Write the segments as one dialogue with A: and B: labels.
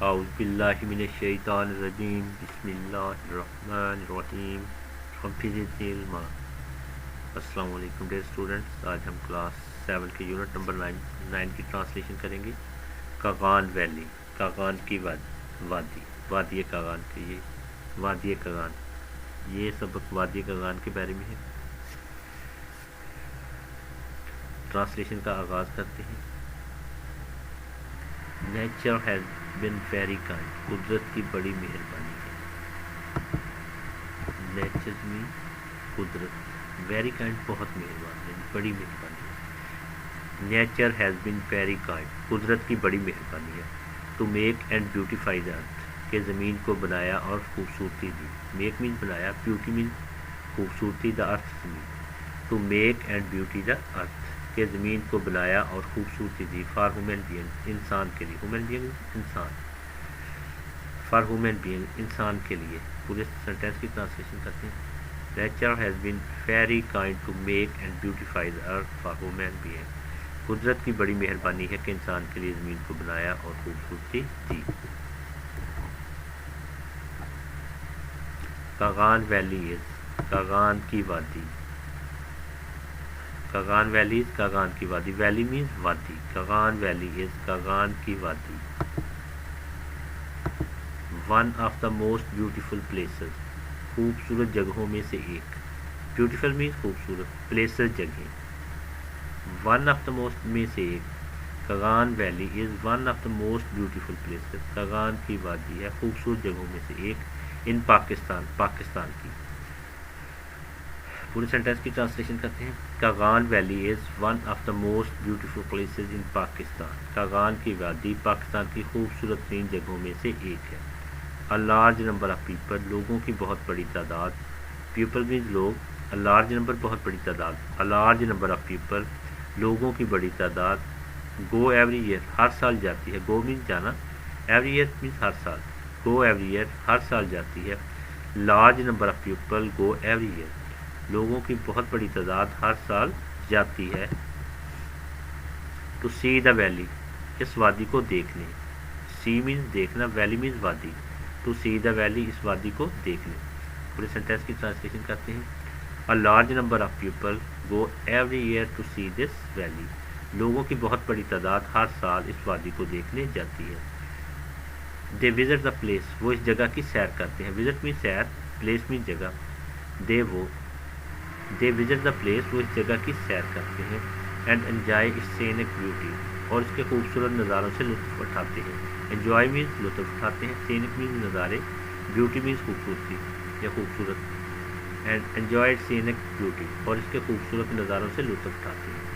A: اعوذ باللہ من الشیطان الرجیم بسم اللہ الرحمن الرحیم رب زدنی علما۔ السلام علیکم ڈیئر اسٹوڈنٹس، آج ہم کلاس 7 کے یونٹ نمبر 9 کی ٹرانسلیشن کریں گے۔ کاغان ویلی، کاغان کی وادی، وادی کاغان کے یہ وادی کاغان، یہ سبق وادی کاغان کے بارے میں ہے۔ ٹرانسلیشن کا آغاز کرتے ہیں۔ Nature has been very kind, قدرت کی بڑی مہربانی ہے۔ نیچر میں قدرت، ویری کائنڈ بہت مہربان ہے، بڑی مہربانی ہے۔ Nature has been very kind, قدرت کی بڑی مہربانی ہے۔ To make and beautify the ارتھ، کہ زمین کو بنایا اور خوبصورتی دی۔ میک مین بنایا، بیوٹی مین خوبصورتی، دا ارتھ زمین۔ ٹو میک اینڈ بیوٹی دا ارتھ، کہ زمین کو بنایا اور خوبصورتی دی۔ فار ہیومن بینگ، انسان کے لیے۔ ہیومن بینگ انسان، فار ہیومن بینگ انسان کے لیے۔ پورے سینٹینس کی ٹرانسلیشن کرتے ہیں۔ Nature has been very kind to make and beautify the earth for human being, قدرت کی بڑی مہربانی ہے کہ انسان کے لیے زمین کو بنایا اور خوبصورتی دی۔ کاغان ویلی از، کاغان کی وادی۔ کاغان ویلی از، کاغان کی وادی۔ ویلی مینز وادی، کاغان ویلی از، کاغان کی وادی۔ One of the most beautiful places, خوبصورت جگہوں میں سے ایک۔ بیوٹیفل مینز خوبصورت، پلیسز جگہیں۔ ون آف دا موسٹ میں سے ایک۔ Kaghan valley is one of the most beautiful places, Kaghan کی وادی ہے خوبصورت جگہوں میں سے ایک۔ ان پاکستان، پاکستان کی۔ پورے سینٹینس کی ٹرانسلیشن کرتے ہیں۔ Kaghan valley is one of the most beautiful places ان پاکستان، کاغان کی وادی پاکستان کی خوبصورت ترین جگہوں میں سے ایک ہے۔ اے لارج نمبر آف پیپل، لوگوں کی بہت بڑی تعداد۔ پیپل مینز لوگ، اے لارج نمبر بہت بڑی تعداد۔ اے لارج نمبر آف پیپل، لوگوں کی بڑی تعداد۔ گو ایوری ایئر، ہر سال جاتی ہے۔ گو مینز جانا، ایوری ایئر مینز ہر سال۔ گو ایوری ایئر، ہر سال جاتی ہے۔ Large number of people go every year, لوگوں کی بہت بڑی تعداد ہر سال جاتی ہے۔ ٹو سی دا ویلی، اس وادی کو دیکھنے۔ سی مینز دیکھنا، ویلی مینز وادی۔ ٹو سی دا ویلی، اس وادی کو دیکھنے۔ پورے سینٹینس کی ٹرانسلیشن کرتے ہیں۔ A large number of people go every year to see this valley, لوگوں کی بہت بڑی تعداد ہر سال اس وادی کو دیکھنے جاتی ہے۔ دے وزٹ دا پلیس، وہ اس جگہ کی سیر کرتے ہیں۔ وزٹ مین سیر، پلیس مین جگہ۔ دے وزٹ دا پلیس، وہ اس جگہ کی سیر کرتے ہیں۔ And enjoy its scenic beauty, اور اس کے خوبصورت نظاروں سے لطف اٹھاتے ہیں۔ انجوائے مینز لطف اٹھاتے ہیں، سینک مینز نظارے، بیوٹی مینز خوبصورتی یا خوبصورت۔ And enjoy its scenic beauty, اور اس کے خوبصورت نظاروں سے لطف اٹھاتے ہیں۔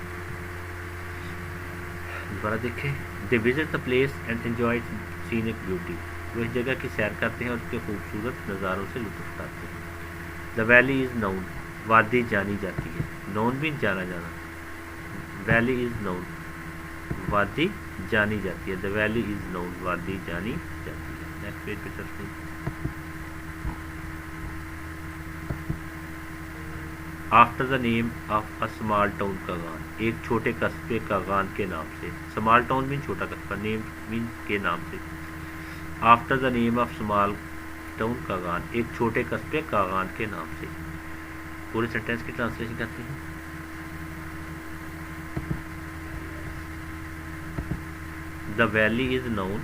A: دوبارہ دیکھیں۔ They visit the place and enjoy its scenic beauty, وہ اس جگہ کی سیر کرتے ہیں اور اس کے خوبصورت نظاروں سے لطف اٹھاتے ہیں۔ دا ویلی از نون، وادی جانی جاتی ہے۔ نون بھی جانا جانا، ویلی از نون، وادی جانی جاتی ہے۔ دا ویلی از نون، وادی جانی جاتی ہے۔ نیکسٹ پیج پہ چلتے ہیں۔ After the name of a small town Kaghan, ایک چھوٹے قصبے کاغان کے نام سے۔ اسمال ٹاؤن مین چھوٹا قصبہ، نیم مین کے نام سے۔ After the name of small town Kaghan, ایک چھوٹے قصبے کاغان کے نام سے۔ پورے سینٹینس کی ٹرانسلیشن کرتے ہیں۔ The valley is known,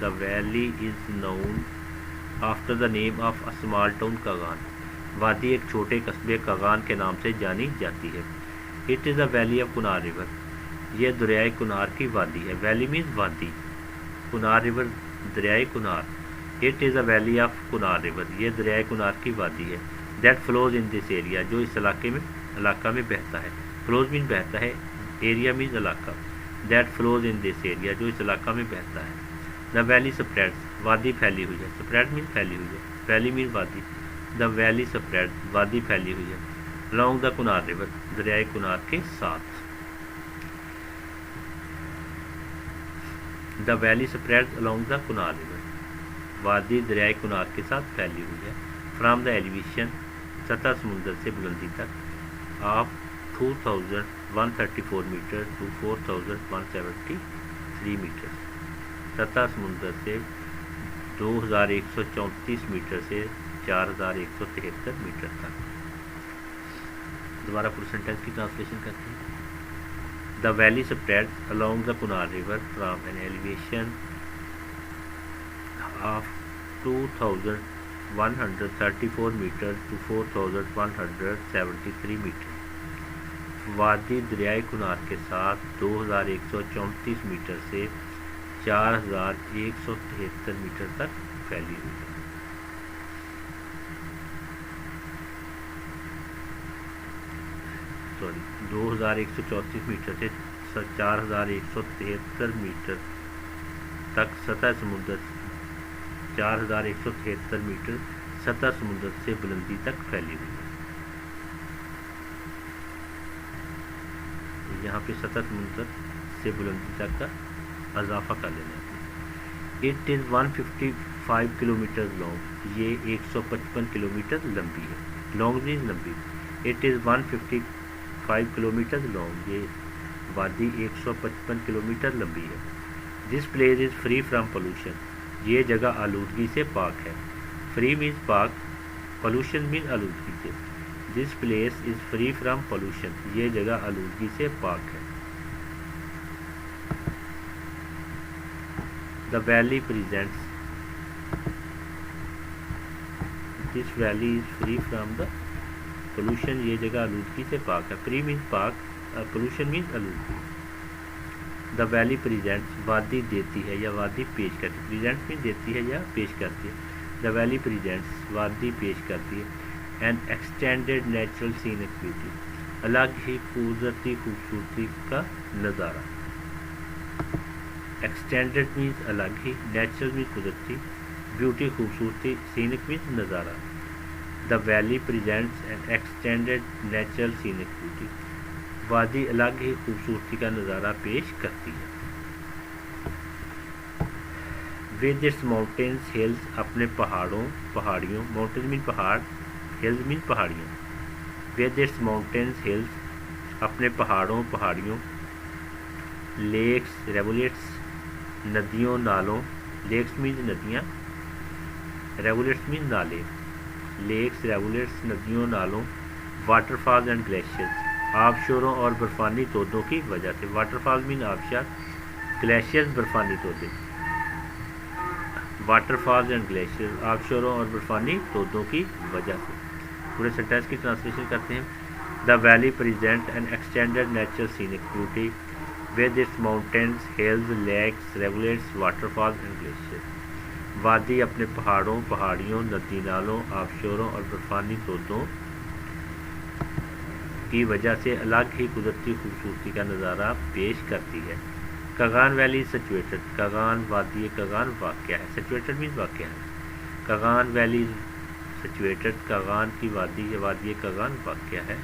A: the valley is known after the name of a small town Kaghan, وادی ایک چھوٹے قصبے کاغان کے نام سے جانی جاتی ہے۔ It is the valley of Kunhar river, یہ دریائے کنار کی وادی ہے۔ ویلی مینز وادی، کنار ریور دریائے Kunhar. It is a valley of Kunhar river, یہ دریائے کنار کی وادی ہے۔ That flows in this area, جو اس علاقہ میں بہتا ہے۔ فلوز مین بہتا ہے، ایریا مینز علاقہ۔ That flows in this area, جو اس علاقہ میں بہتا ہے۔ دا ویلی سپریڈز، وادی پھیلی ہوئی ہے۔ سپریڈ مین پھیلی ہوئی ہے، ویلی مین وادی۔ دا ویلی سپریڈ، وادی پھیلی ہوئی ہے۔ along دا کنار ریور، دریائے کنار کے ساتھ۔ دا ویلی سپریڈز along دا کنار ریور، وادی دریائے کنار کے ساتھ پھیلی ہوئی ہے۔ فرام دا ایلیویشن، سطح سمندر سے بلندی تک، آف 2134 میٹر ٹو 4173 میٹر۔ سطح سمندر سے 2134 میٹر سے 4173 میٹر تک. دوبارہ پورے سینٹینس کی ٹرانسلیشن کرتے ہیں. The valley spreads along the Kunar River from an elevation of 2134 meters to 4173 meters. وادی دریائے کنار کے ساتھ 2134 میٹر سے 4173 میٹر تک پھیلی ہوئی ہے. سوری 2134 میٹر سے 4173 میٹر تک سطح سمندر 4173 میٹر سطح سمندر سے بلندی تک پھیلی ہوئی ہے. یہاں پہ سطح سمندر سے بلندی تک کا اضافہ کر لینا ہے. It is 155 kilometre long. یہ 155 کلو میٹر لمبی ہے. لانگ مینز لمبی. It is 155 kilometre long. یہ وادی 155 کلو میٹر لمبی ہے. This place is free from pollution. یہ جگہ آلودگی سے پاک ہے. فری مینز پاک, پولوشن مین آلودگی سے. This place is free from pollution. یہ جگہ آلودگی سے پاک ہے. The valley presents. This valley is free from the pollution. یہ جگہ آلودگی سے پاک ہے. Free means پاک, pollution means آلودگی. The valley presents. وادی دیتی ہے یا وادی پیش کرتی ہے. Presents means دیتی ہے یا پیش کرتی ہے. The valley presents. وادی پیش کرتی ہے. An extended natural scenic beauty. الگ ہی قدرتی خوبصورتی کا نظارہ. ایکسٹینڈڈ مینز الگ ہی, نیچرل مینز قدرتی, بیوٹی خوبصورتی, سینک مینز نظارہ. The valley presents an extended natural scenic beauty. وادی الگ ہی خوبصورتی کا نظارہ پیش کرتی ہے. With its mountains hills. اپنے پہاڑیوں. ماؤنٹین مین پہاڑ, ہلز مین پہاڑیاں. With its mountains hills. اپنے پہاڑیوں. Lakes rivulets. ندیوں نالوں. لیکس مینز ندیاں, ریولیٹس مینز نالے. لیکس ریولیٹس ندیوں نالوں. Waterfalls and glaciers. آبشاروں اور برفانی تودوں کی وجہ سے. واٹر فالز مین آبشار, گلیشیئرز برفانی تودے. واٹر فالز اینڈ گلیشیئرز آبشاروں اور برفانی تودوں کی وجہ سے. پورے سینٹینس کی ٹرانسلیشن کرتے ہیں. The valley present an extended natural scenic beauty with its mountains, hills, lakes, rivulets, waterfalls and glaciers. وادی اپنے پہاڑیوں, ندی نالوں, آبشاروں اور برفانی تودوں کی وجہ سے الگ ہی قدرتی خوبصورتی کا نظارہ پیش کرتی ہے. Kaghan valley situated. کاغان وادی کاغان واقع ہے. سچویٹڈ مینز واقع ہے. Kaghan valley situated. کاغان کی وادی یا وادی کاغان واقع ہے.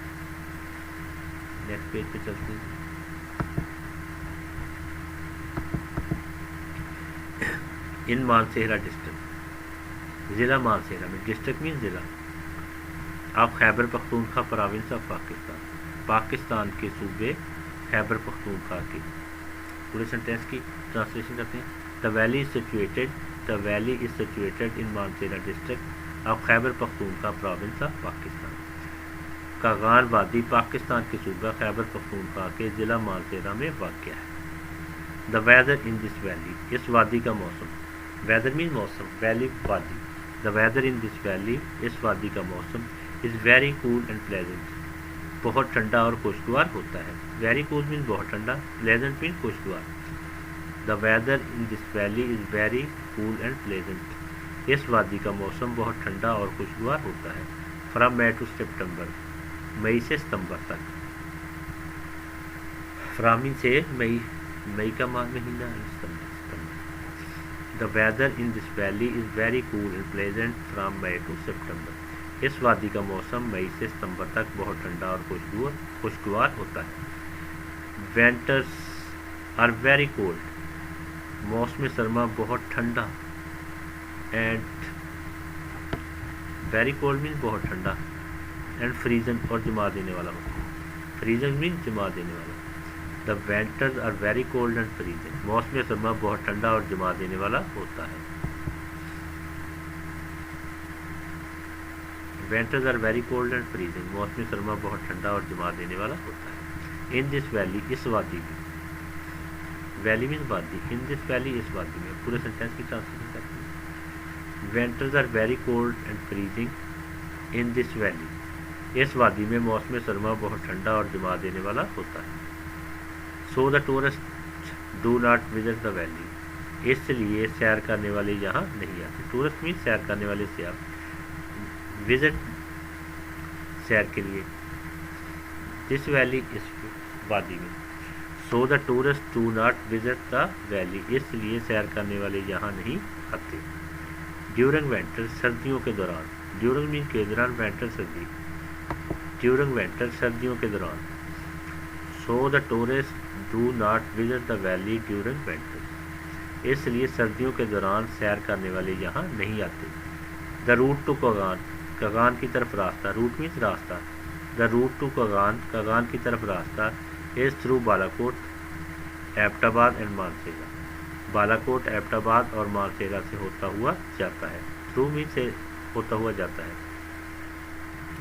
A: نیکسٹ پیج پہ چلتے ہیں. ان مانسہرہ ڈسٹرکٹ. ضلع مانسہرہ میں. ڈسٹرکٹ مین ضلع. آپ خیبر پختونخوا پراونس آف پاکستان. پاکستان کے صوبے خیبر پختونخوا کے. پورے سینٹینس کی ٹرانسلیشن کرتے ہیں. The valley is situated. The valley is situated in Mansehra district of Khyber Pakhtunkhwa province of Pakistan. Kaghan وادی پاکستان کے صوبہ خیبر پختونخوا کے ضلع مانسہرہ میں واقع ہے. دا ویدر ان دس ویلی. اس وادی کا موسم. ویدر مین موسم, ویلی وادی. دا ویدر ان دس ویلی. اس وادی کا موسم is very cool and pleasant. بہت ٹھنڈا اور خوشگوار ہوتا ہے. ویری کول مین بہت ٹھنڈا, پلیزنٹ مین خوشگوار. The weather in this valley is very cool and pleasant. اس وادی کا موسم بہت ٹھنڈا اور خوشگوار ہوتا ہے. From May to September. مئی سے ستمبر تک. فرام سے مئی کا مہینہ. The weather in this valley is very cool and pleasant from May to September. اس وادی کا موسم مئی سے ستمبر تک بہت ٹھنڈا اور خوشگوار ہوتا ہے. Winters are very cold. موسم سرما بہت ٹھنڈا. اینڈ ویری کولڈ مینس بہت ٹھنڈا. اینڈ فریزن اور جما دینے والا ہوتا ہے. فریزن مینس جما دینے والا. دا winter's are very cold and freezing. موسم سرما بہت ٹھنڈا اور جما دینے والا ہوتا ہے. Winters are very cold and freezing. موسم سرما بہت ٹھنڈا اور جما دینے والا ہوتا ہے. In this valley, اس وادی میں. ویلی مینس وادی. In this valley, اس وادی میں. پورے سینٹینس کی ٹرانسلیشن کرتے ہیں. Winters are very cold and freezing in this valley. اس وادی میں موسم سرما بہت ٹھنڈا اور جما دینے والا ہوتا ہے. So the tourists do not visit the valley. اس لیے سیر کرنے والے یہاں نہیں آتے. ٹورسٹ مینس سیر کرنے والے سیاح. وزٹ سیر کے لیے. دس ویلی اس وادی میں. So the tourist do not visit the valley. اس لیے سیر کرنے والے یہاں نہیں آتے. ڈیورنگ وینٹر سردیوں کے دوران. ڈیورنگ مین کے دوران, وینٹر سردی. ڈیورنگ وینٹر سردیوں کے دوران. So the tourist do not visit the valley during winter. اس لیے سردیوں کے دوران سیر کرنے والے یہاں نہیں آتے. The route to Kaghan. Kaghan کی طرف راستہ. روٹ مینس راستہ. The route to Kaghan. Kaghan کی طرف راستہ is through Balakot, Abbottabad and Mansehra. Balakot, Abbottabad اور مانسیرا سے ہوتا ہوا جاتا ہے. تھرو مینس سے ہوتا ہوا جاتا ہے.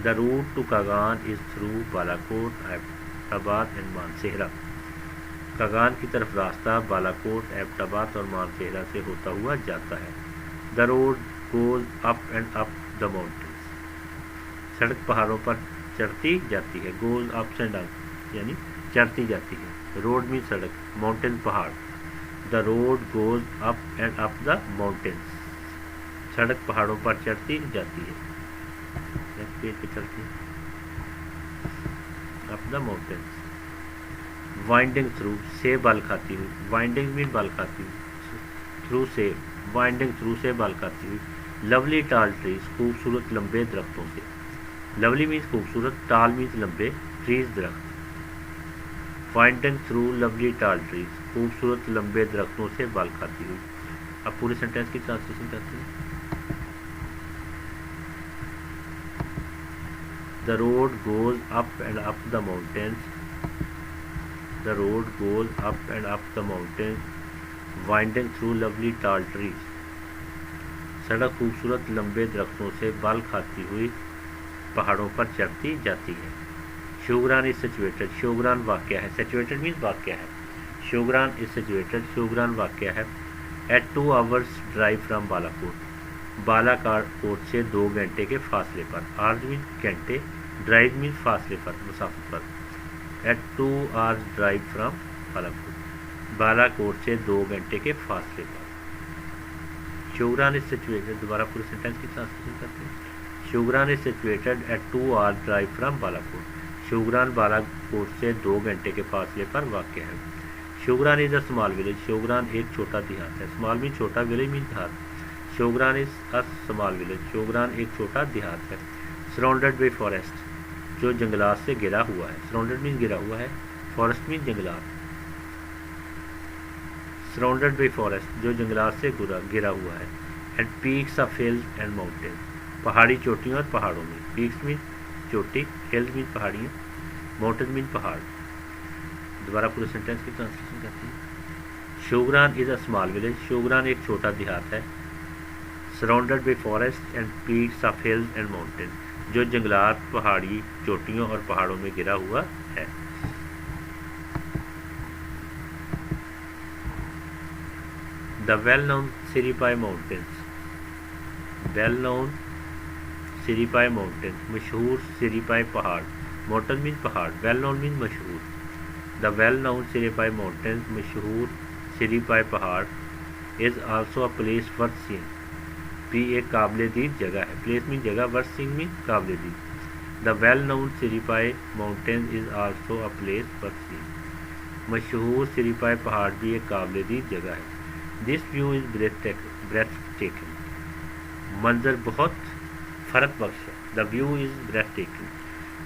A: The route to Kaghan is through Balakot, Abbottabad and Mansehra. Kaghan کی طرف راستہ بالاکوٹ, ایبٹ آباد اور مانسیرا سے ہوتا ہوا جاتا ہے. The road goes up and up the mountains. سڑک پہاڑوں پر چڑھتی جاتی ہے. گوز اپ اینڈ اپ یعنی چڑھتی جاتی ہے. روڈ میں سڑک, ماؤنٹین پہاڑ. The road goes up and up the mountains. سڑک پہاڑوں پر چڑھتی جاتی ہے. پیج پہ چڑھتی ہے. اپ دا ماؤنٹینس. وائنڈنگ تھرو, سے بال کھاتی ہوئی. وائنڈنگ مین بال کھاتی ہوئی. تھرو سے, وائنڈنگ تھرو سے بال کھاتی ہوئی. لولی ٹال ٹریز, خوبصورت لمبے درختوں سے. لولی مینس خوبصورت, ٹال مینس لمبے, ٹریز درخت. وائنڈنگ تھرو لولی ٹال ٹریز, خوبصورت لمبے درختوں سے بال کھاتی ہوئی. اب پورے سینٹینس کی ٹرانسلیشن کرتے ہیں. The road goes up and up the mountains. The road goes up and up the mountains, winding through lovely tall trees. سڑک خوبصورت لمبے درختوں سے بال کھاتی ہوئی پہاڑوں پر چڑھتی جاتی ہے. Shogran is situated. شوگران واقع ہے. سچویٹڈ مینس واقع ہے. Shogran is situated. شوگران واقع ہے. At 2 hours drive from Balakot. Balakot سے 2 گھنٹے کے فاصلے پر. آرز مینس گھنٹے, ڈرائیو مینس فاصلے پر, مسافت پر. At 2 hours drive from Balakot. Balakot سے 2 گھنٹے کے فاصلے پر. Shogran is situated. دوبارہ پورے سینٹینس کی ٹرانسلیشن کرتے ہیں. Shogran is situated at 2 hours drive from Balakot. Shogran Balakot سے 2 گھنٹے کے فاصلے پر واقع ہے. Shogran is a small village. Shogran ایک چھوٹا دیہات ہے. اسمال مین چھوٹا, ولیج مین دیہات. Shogran is a small village. Shogran ایک چھوٹا دیہات ہے. سراؤنڈیڈ بائی فارسٹ, جو جنگلات سے گھرا ہوا ہے. سراؤنڈیڈ مین گھرا ہوا ہے. فارسٹ مین جنگلات. سراؤنڈیڈ بائی فارسٹ, جو جنگلات سے گھرا ہوا ہے. And peaks of hills and mountain. پہاڑی چوٹیوں اور پہاڑوں میں. پیکس مین چوٹی, ہلز مین پہاڑیاں, ماؤنٹین مین پہاڑ. دوبارہ پورے سینٹینس کی ٹرانسلیشن کرتے ہیں. Shogran is a small village. Shogran ایک چھوٹا دیہات ہے. Surrounded by forest and peaks of hills and mountain, جو جنگلات, پہاڑی چوٹیوں اور پہاڑوں میں گھرا ہوا ہے. The well known Siripaye mountains. Well known Siripaye mountains, مشہور سریپائی پہاڑ. ماؤنٹین مین پہاڑ, ویل نون مین مشہور. دا ویل نون سریپائی ماؤنٹینس, مشہور سریپائی پہاڑ. Is also a place worth seeing, بھی ایک قابل دید جگہ ہے. پلیس مین جگہ, ورتھ سینگ مین قابل دید. The well known Siripaye mountains is also a place worth seeing, مشہور سریپائی پہاڑ بھی ایک قابل دید جگہ ہے. This view is breathtaking. منظر بہت فرق بخش ہے. The view is breathtaking,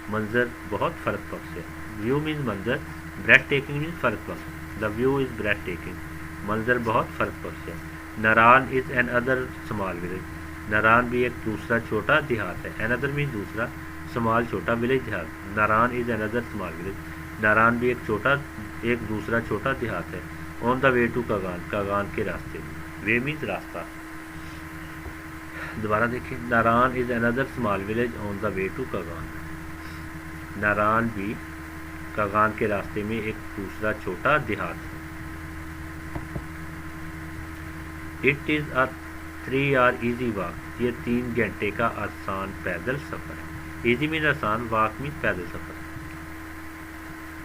A: منظر بہت فرق بخش ہے. ویو مینز منظر, بریتھ ٹیکنگ مینز فرق بخش. The view is breathtaking, منظر بہت فرق بخش ہے. Naran is another small village. Naran بھی ایک دوسرا چھوٹا دیہات ہے. این ادر مینز دوسرا, اسمال چھوٹا, ولیج دیہات. Naran is another small village. Naran بھی ایک دوسرا چھوٹا دیہات ہے. On the way to Kaghan, Kaghan کے راستے میں. وے مینز راستہ. دوبارہ دیکھیں, Naran is another small village on the way to Kaghan. Naran بھی کاغان کے راستے میں ایک دوسرا چھوٹا دیہات ہے. It is a 3 hour easy walk, یہ 3 گھنٹے کا آسان پیدل سفر ہے. ایزی مین آسان, واک مین پیدل سفر.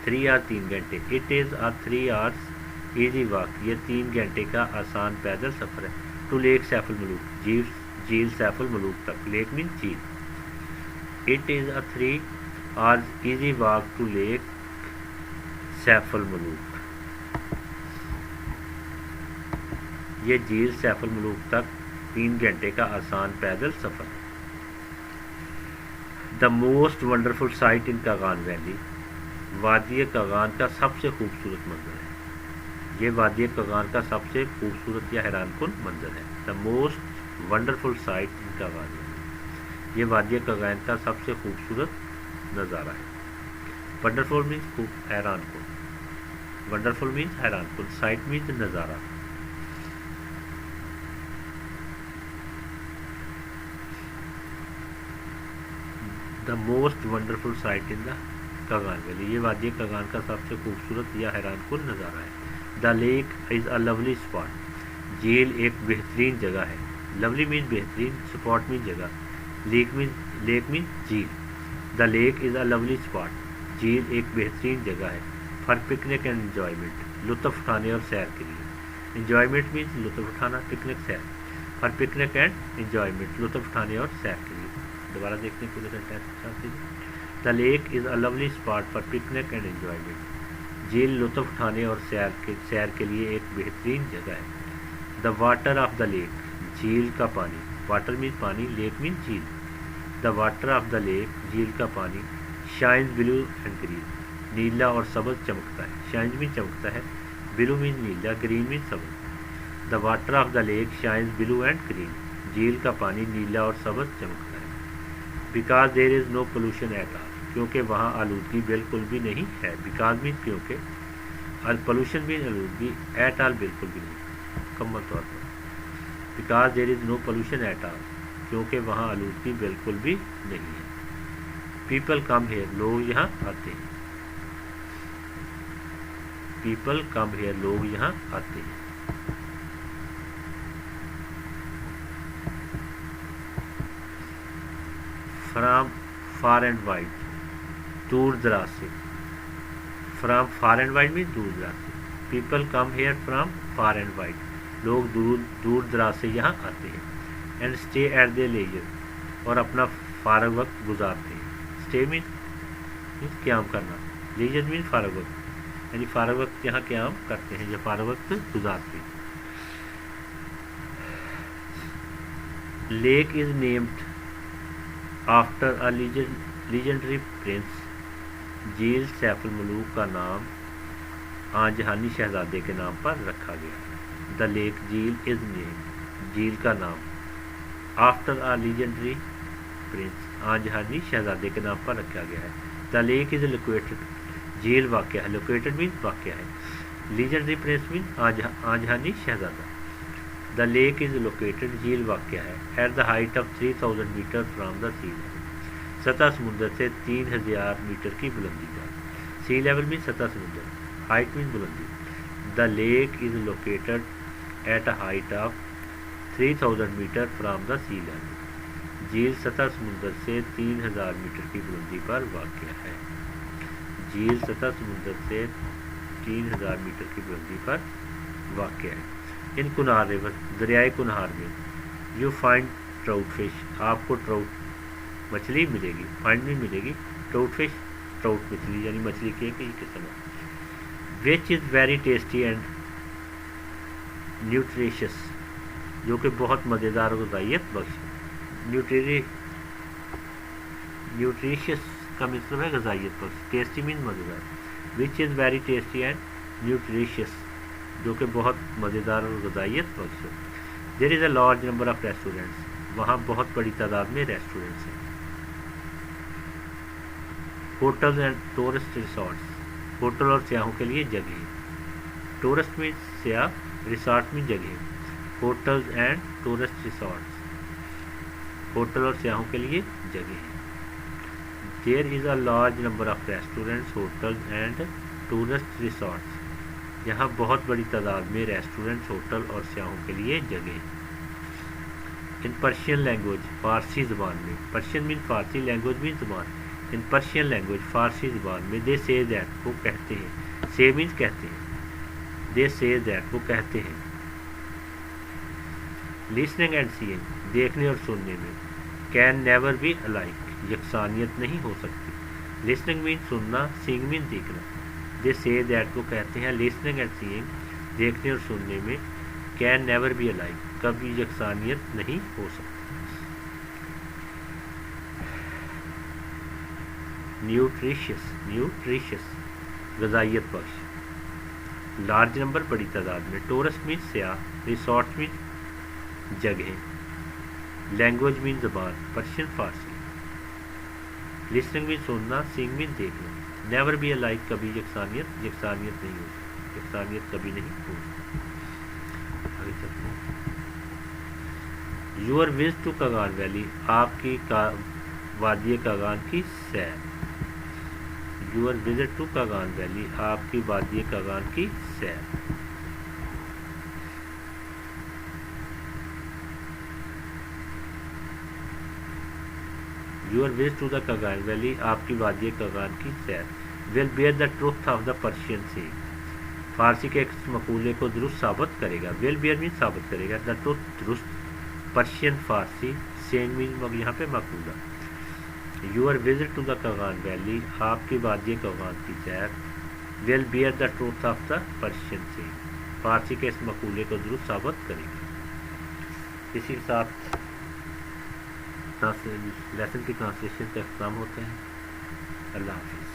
A: 3 hour 3 گھنٹے. It is a 3 hours easy walk, یہ 3 گھنٹے کا آسان پیدل سفر ہے. ٹو لیک سیف الملوک, جھیل سیف الملوک تک. لیک مین جھیل. It is a 3 hours easy walk to lake Saiful Muluk, یہ جھیل سیف الملوک تک 3 گھنٹے کا آسان پیدل سفر. The most wonderful sight in Kaghan valley, وادی کاغان کا سب سے خوبصورت منظر ہے. یہ وادی کاغان کا سب سے خوبصورت یا حیران کن منظر ہے. The most wonderful sight in Kaghan valley, یہ وادی کاغان کا سب سے خوبصورت نظارہ ہے. ونڈرفل مینز حیران کن. ونڈرفل مینز حیران کن. سائٹ مینز نظارہ. The most wonderful sight in the Kaghan valley, یہ وادی کاغان کا سب سے خوبصورت یا حیران کن نظارہ ہے. The lake is a lovely spot, جھیل ایک بہترین جگہ ہے. لولی مین بہترین, اسپاٹ مین جگہ, لیک مین جھیل. The lake is a lovely spot, جھیل ایک بہترین جگہ ہے. فار پکنک اینڈ انجوائمنٹ, لطف اٹھانے اور سیر کے لیے. انجوائمنٹ مینز لطف اٹھانا, پکنک سیر. فار پکنک اینڈ انجوائمنٹ, لطف اٹھانے اور سیر کے لیے. دوبارہ دیکھتے ہیں پورے sentence. The lake is a lovely spot for picnic and enjoyment, جھیل لطف اٹھانے اور سیر کے لیے ایک بہترین جگہ ہے. The water of the lake, جھیل کا پانی. واٹر مین پانی, لیک مین جھیل. The water of the lake, جھیل کا پانی. شائنز بلو اینڈ گرین, نیلا اور سبز چمکتا ہے. شائنز مین چمکتا ہے, بلو مین نیلا, گرین مین سبز. The water of the lake shines blue and green, جھیل کا پانی نیلا اور سبز چمکتا ہے. Because there is no pollution at all, کیونکہ وہاں آلودگی بالکل بھی نہیں ہے. بیکاز مین کیونکہ, پولوشن مین آلودگی, ایٹ آل بالکل بھی نہیں, مکمل طور پر. Because there is no pollution at all, کیونکہ وہاں آلودگی بالکل بھی نہیں ہے. پیپل کم ہیئر, لوگ یہاں آتے ہیں. پیپل کم ہیئر, لوگ یہاں آتے ہیں. فرام فار اینڈ وائڈ, دور دراز سے. فرام فار اینڈ وائڈ میں دور دراز سے. People come here from far and wide, لوگ دور دراز سے یہاں آتے ہیں. And stay at the leisure, اور اپنا فارغ وقت گزارتے ہیں. اسٹے مین قیام کرنا, لیجر مین فارغ وقت, یعنی فارغ وقت یہاں قیام کرتے ہیں یا فارغ وقت گزارتے ہیں. Lake is named after a legendary prince, جھیل سیف الملوک کا نام آن جہانی شہزادے کے نام پر رکھا گیا. دا لیک, جھیل, از نیم, جھیل کا نام, آفٹر اے لیجنڈری پرنس, آن جہانی شہزادے کے نام پر رکھا گیا ہے. دا لیک از لوکیٹڈ, جھیل واقع ہے. لوکیٹڈ مین واقع ہے. لیجنڈری پرنس مین آن جہانی شہزادہ. دا لیک از لوکیٹڈ, جھیل واقع ہے. At the height of 3000 metre from the sea level, سطح سمندر سے 3000 میٹر کی بلندی پر. سی لیول مین سطح سمندر, ہائٹ مین بلندی. The lake is located at a height of 3000 metre from the sea level, جھیل سطح سمندر سے 3000 میٹر کی بلندی پر واقع ہے. جھیل سطح سمندر سے 3000 میٹر کی بلندی پر واقع ہے. ان کنہار ریور, دریائے کنہار میں. یو فائنڈ ٹراؤٹ فش, آپ کو ٹراؤٹ مچھلی ملے گی. فائنڈ میں ملے گی ٹراؤٹ فش, ٹراؤٹ مچھلی یعنی مچھلی کی ایک ہی قسم ہے. Which is very tasty and nutritious, جو کہ بہت مزیدار اور غذائیت بخش ہے. نیوٹریشس کا مطلب ہے غذائیت بخش. ٹیسٹی مین مزیدار. Which is very tasty and nutritious, جو کہ بہت مزیدار اور غذائیت بخش ہے. There is a large number of restaurants, وہاں بہت بڑی تعداد میں ریسٹورینٹس ہیں. Hotels and tourist resorts, hotel اور سیاحوں کے لیے جگہیں. ٹورسٹ مین سیاح, ریسارٹ میں جگہیں. Hotels and tourist resorts, hotel اور سیاحوں کے لیے جگہیں. There is a large number of restaurants, hotels and tourist resorts, یہاں بہت بڑی تعداد میں ریسٹورینٹس, ہوٹل اور سیاحوں کے لیے جگہیں. ان پرشین لینگویج, فارسی زبان میں, پرشین مین فارسی, لینگویج مین زبان. ان پرشین لینگویج, فارسی زبان میں, دے سے دیٹ, وہ کہتے ہیں, سے مینس کہتے ہیں, دے سے دیٹ, وہ کہتے ہیں. لسننگ اینڈ سینگ, دیکھنے اور سننے میں, کین نیور بی الائک, یکسانیت نہیں ہو سکتی. لسننگ مین سننا, سینگ مین دیکھنا. دے سے دیٹ, وہ کہتے ہیں, لسننگ اینڈ سینگ, دیکھنے اور سننے میں, کین نیور بی الائک, کبھی یکسانیت نہیں ہو سکتی. نیوٹریشس, نیوٹریشس, غذائیت بخش. لارج نمبر, بڑی تعداد میں. ٹورسٹ مین سیاح, ریسارٹ مین جگہیں. لینگویج مین زبان, پرشین فارسی. لسننگ مین سننا, سینگ مین دیکھنا. نیور بی الائک, کبھی یکسانیت, یکسانیت نہیں ہو سکتی, یکسانیت کبھی نہیں ہو سکتی. آگے چلتے ہیں. Your visit to Kaghan valley, آپ کی وادی کاغان کی سیر. Your visit to Kaghan valley, آپ کی وادی کاغان کی سیر. Your visit to the Kaghan valley, آپ کی وادی کاغان کی سیر. Will bear the truth of the Persian saying, فارسی کے ایک مقولے کو درست ثابت کرے گا. ول بیئر مین ثابت کرے گا, دا ٹروتھ درست, پرشین فارسی, سینگ مین یہاں پہ مقولہ. Your visit to the Kaghan valley, آپ کی وادی کاغان کی سیر. Will bear the truth of the Persian saying, فارسی کے اس مقولے کو درست ثابت کرے گا. اسی کے ساتھ لیسن کی ٹرانسلیشن کا اختتام ہوتا ہے. اللہ حافظ.